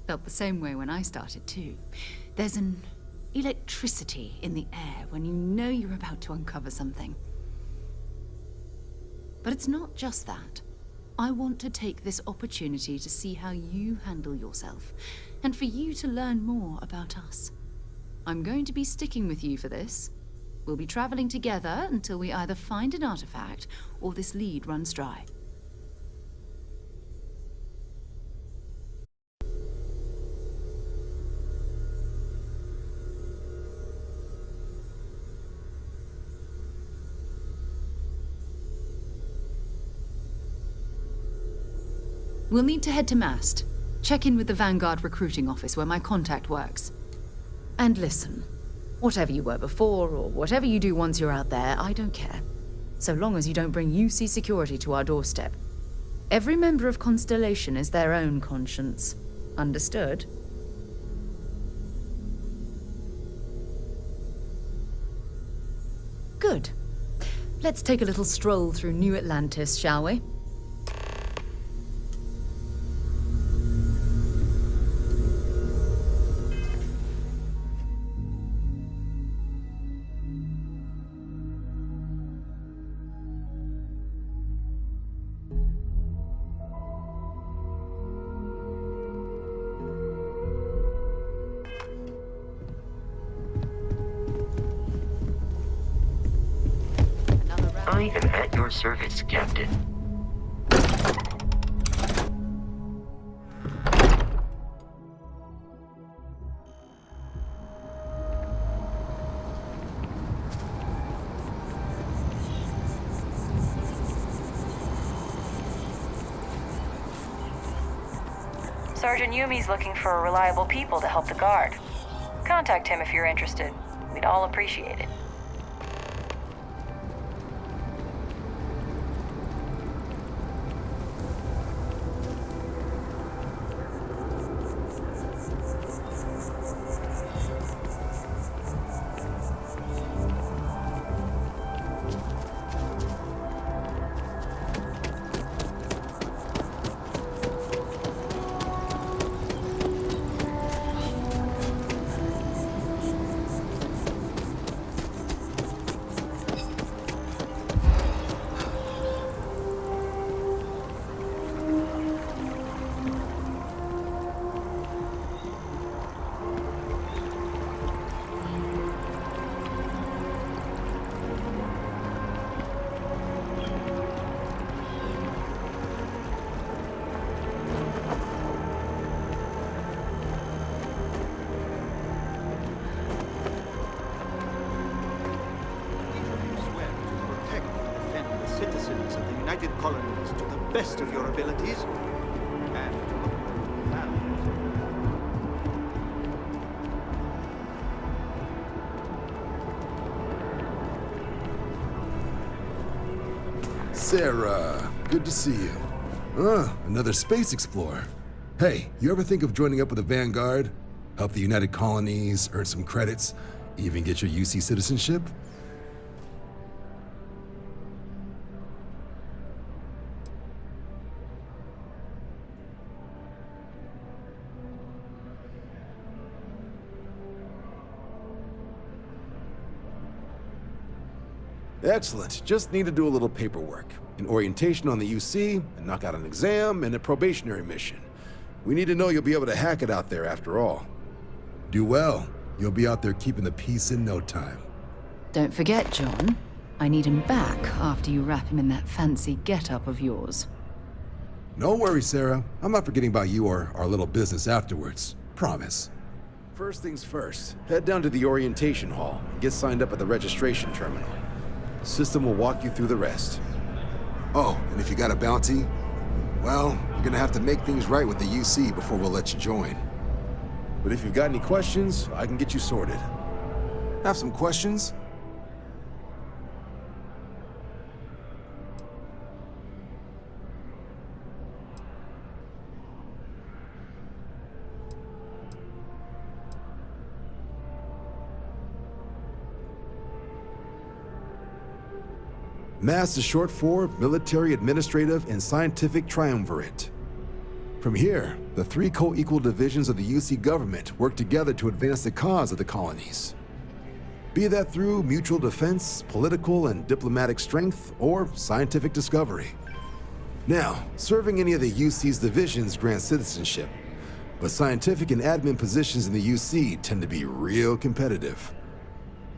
Felt the same way when I started, too. There's an electricity in the air when you know you're about to uncover something. But it's not just that. I want to take this opportunity to see how you handle yourself, and for you to learn more about us. I'm going to be sticking with you for this. We'll be traveling together until we either find an artifact or this lead runs dry. We'll need to head to Mast. Check in with the Vanguard recruiting office where my contact works. And listen, whatever you were before, or whatever you do once you're out there, I don't care. So long as you don't bring UC security to our doorstep. Every member of Constellation is their own conscience. Understood? Good. Let's take a little stroll through New Atlantis, shall we? I am at your service, Captain. Sergeant Yumi's looking for reliable people to help the guard. Contact him if you're interested. We'd all appreciate it. Citizens of the United Colonies to the best of your abilities, and to the families. Sarah, good to see you. Another space explorer. Hey, you ever think of joining up with the Vanguard? Help the United Colonies, earn some credits, even get your UC citizenship? Excellent. Just need to do a little paperwork. An orientation on the UC, and knock out an exam, and a probationary mission. We need to know you'll be able to hack it out there after all. Do well. You'll be out there keeping the peace in no time. Don't forget, John. I need him back after you wrap him in that fancy get-up of yours. No worries, Sarah. I'm not forgetting about you or our little business afterwards. Promise. First things first, head down to the orientation hall and get signed up at the registration terminal. System will walk you through the rest. Oh, and if you got a bounty, well, you're gonna have to make things right with the UC before we'll let you join. But if you've got any questions, I can get you sorted. Have some questions? MAST is short for Military Administrative and Scientific Triumvirate. From here, the three co-equal divisions of the UC government work together to advance the cause of the colonies. Be that through mutual defense, political and diplomatic strength, or scientific discovery. Now, serving any of the UC's divisions grants citizenship, but scientific and admin positions in the UC tend to be real competitive.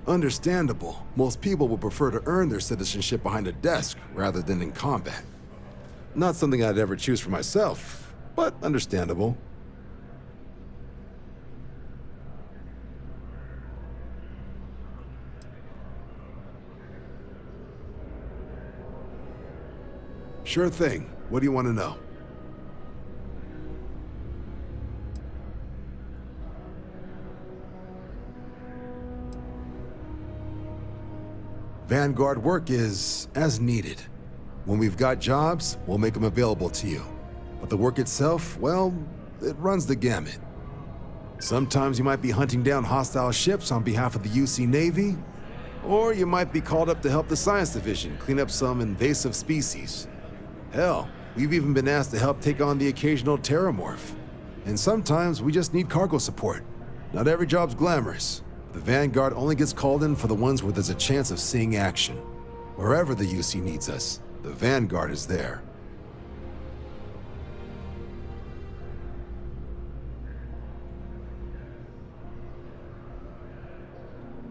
Understandable, most people would prefer to earn their citizenship behind a desk rather than in combat. Not something I'd ever choose for myself, but understandable. Sure thing. What do you want to know? Vanguard work is as needed. When we've got jobs, we'll make them available to you. But the work itself, well, it runs the gamut. Sometimes you might be hunting down hostile ships on behalf of the UC Navy, or you might be called up to help the Science Division clean up some invasive species. Hell, we've even been asked to help take on the occasional terramorph. And sometimes we just need cargo support. Not every job's glamorous. The Vanguard only gets called in for the ones where there's a chance of seeing action. Wherever the UC needs us, the Vanguard is there.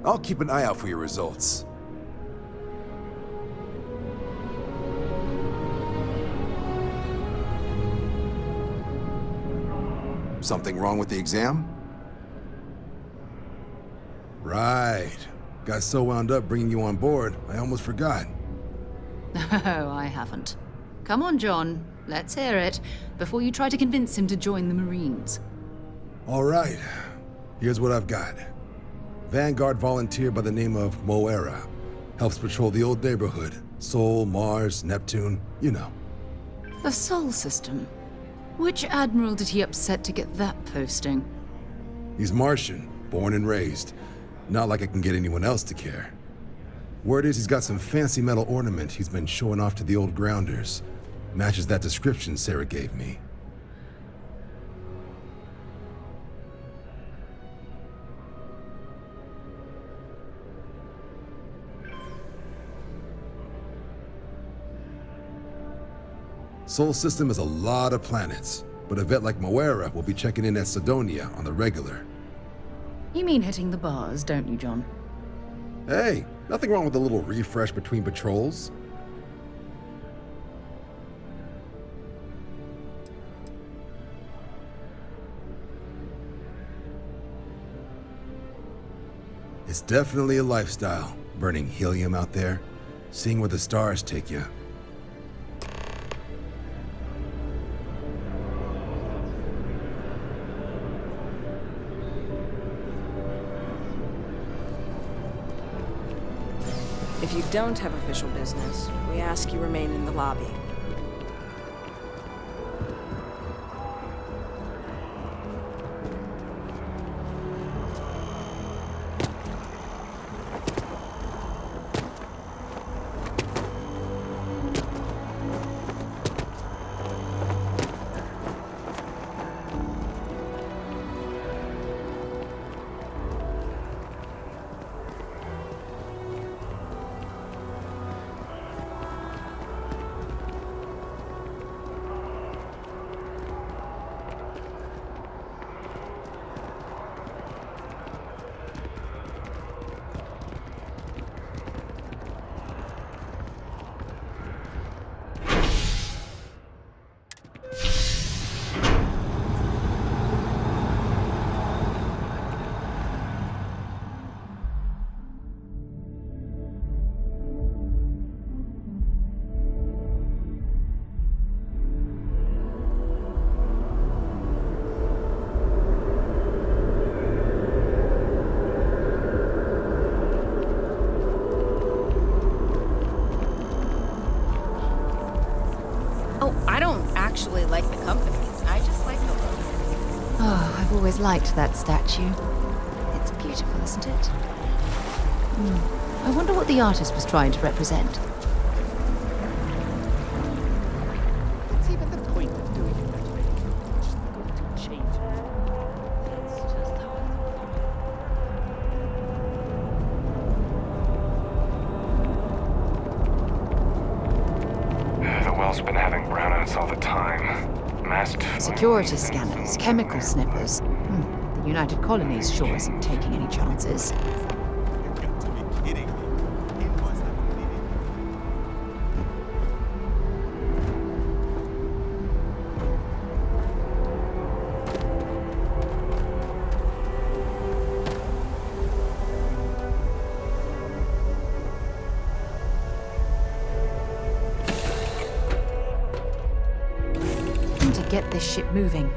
I'll keep an eye out for your results. Something wrong with the exam? Right. Got so wound up bringing you on board, I almost forgot. Oh, I haven't. Come on, John. Let's hear it, before you try to convince him to join the Marines. All right. Here's what I've got. Vanguard volunteer by the name of Moera. Helps patrol the old neighborhood. Sol, Mars, Neptune, you know. The Sol system. Which admiral did he upset to get that posting? He's Martian, born and raised. Not like I can get anyone else to care. Word is he's got some fancy metal ornament he's been showing off to the old grounders. Matches that description Sarah gave me. Sol system is a lot of planets, but a vet like Moera will be checking in at Sidonia on the regular. You mean hitting the bars, don't you, John? Hey, nothing wrong with a little refresh between patrols. It's definitely a lifestyle, burning helium out there, seeing where the stars take you. If you don't have official business, we ask you remain in the lobby. Actually like the company. I just like the look. Oh, I've always liked that statue. It's beautiful, isn't it? I wonder what the artist was trying to represent. What's even the point of doing it that way? Must been having brownouts all the time. Masked... Security scanners, chemical sniffers. The United Colonies sure isn't taking any chances. Get this ship moving.